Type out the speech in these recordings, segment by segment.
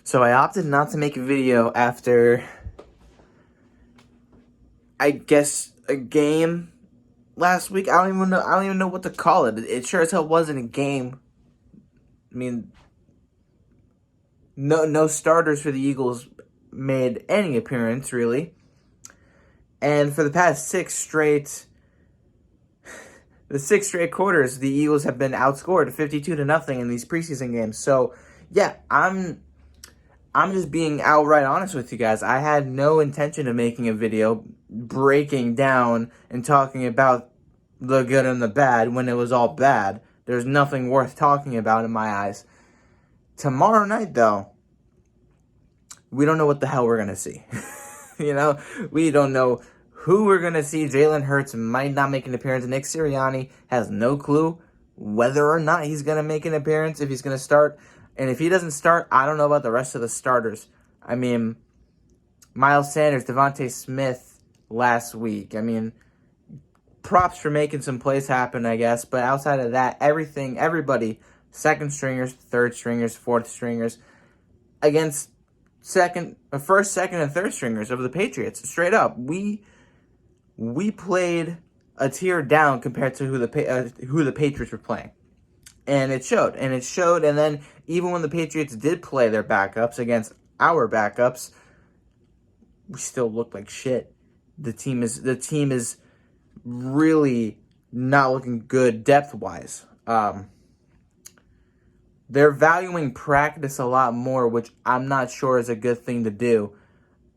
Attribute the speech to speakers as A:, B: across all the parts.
A: So I opted not to make a video after, I guess, a game last week. I don't even know what to call it. It sure as hell wasn't a game. I mean, no starters for the Eagles made any appearance, really. And for the past six straight quarters, the Eagles have been outscored 52-0 in these preseason games. So, yeah, I'm just being outright honest with you guys. I had no intention of making a video breaking down and talking about the good and the bad when it was all bad. There's nothing worth talking about in my eyes. Tomorrow night, though, we don't know what the hell we're going to see. We don't know who we're going to see. Jalen Hurts might not make an appearance. Nick Sirianni has no clue whether or not he's going to make an appearance, if he's going to start. And if he doesn't start, I don't know about the rest of the starters. I mean, Miles Sanders, Devontae Smith last week. I mean, props for making some plays happen, I guess. But outside of that, everybody, second stringers, third stringers, fourth stringers, against first, second, and third stringers of the Patriots. Straight up, we played a tier down compared to who the Patriots were playing. And it showed. And then even when the Patriots did play their backups against our backups, we still looked like shit. The team is really not looking good depth-wise. They're valuing practice a lot more, which I'm not sure is a good thing to do,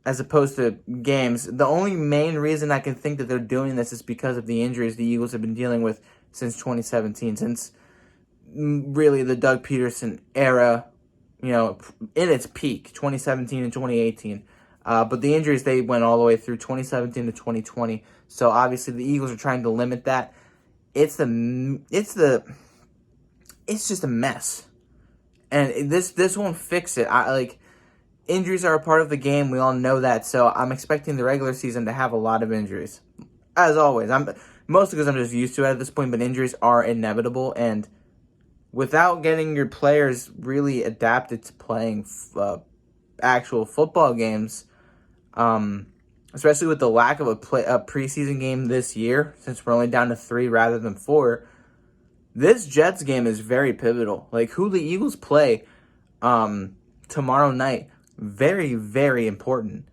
A: as opposed to games. The only main reason I can think that they're doing this is because of the injuries the Eagles have been dealing with since 2017, since really the Doug Peterson era, in its peak, 2017 and 2018. But the injuries, they went all the way through 2017 to 2020. So obviously the Eagles are trying to limit that. It's just a mess. And this won't fix it. Injuries are a part of the game. We all know that. So I'm expecting the regular season to have a lot of injuries. As always, mostly because I'm just used to it at this point, but injuries are inevitable. And without getting your players really adapted to playing actual football games, especially with the lack of a preseason game this year, since we're only down to 3 rather than 4, this Jets game is very pivotal. Who the Eagles play tomorrow night, very, very important.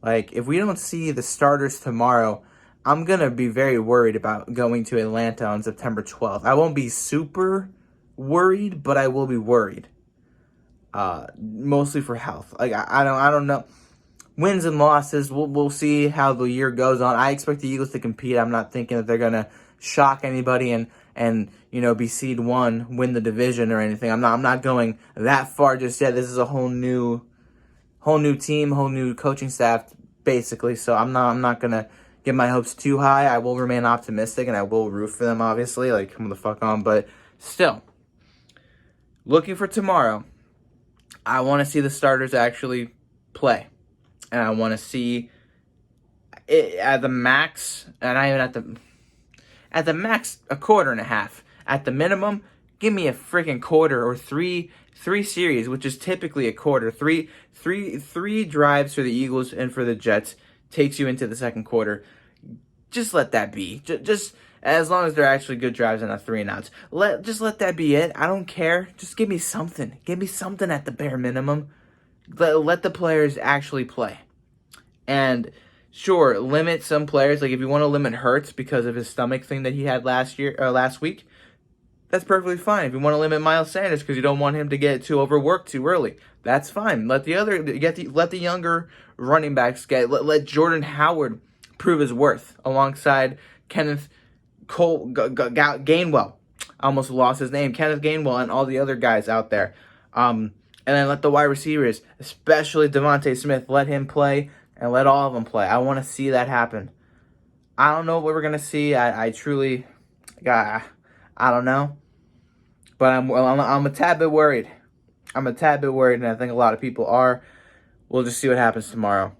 A: If we don't see the starters tomorrow, I'm going to be very worried about going to Atlanta on September 12th. I won't be super worried, but I will be worried. Mostly for health. I don't know. Wins and losses, we'll see how the year goes on. I expect the Eagles to compete. I'm not thinking that they're going to shock anybody and be seed 1, win the division or anything. I'm not going that far just yet. This is a whole new team, whole new coaching staff, basically. So I'm not going to get my hopes too high. I will remain optimistic and I will root for them, obviously. Come the fuck on. But still, looking for tomorrow, I want to see the starters actually play. And I want to see it at the max, and not even at the max, a quarter and a half. At the minimum, give me a freaking quarter or three series, which is typically a quarter. Three drives for the Eagles and for the Jets takes you into the second quarter. Just let that be. Just as long as they're actually good drives and not 3 and outs. Just let that be it. I don't care. Just give me something. Give me something at the bare minimum. Let the players actually play. And sure, limit some players. If you want to limit Hurts because of his stomach thing that he had last week, that's perfectly fine. If you want to limit Miles Sanders because you don't want him to get too overworked too early, that's fine. Let the younger running backs let Jordan Howard prove his worth alongside Kenneth Gainwell. I almost lost his name. Kenneth Gainwell and all the other guys out there. And then let the wide receivers, especially Devontae Smith, let him play and let all of them play. I want to see that happen. I don't know what we're going to see. I truly, I don't know. But I'm a tad bit worried. And I think a lot of people are. We'll just see what happens tomorrow.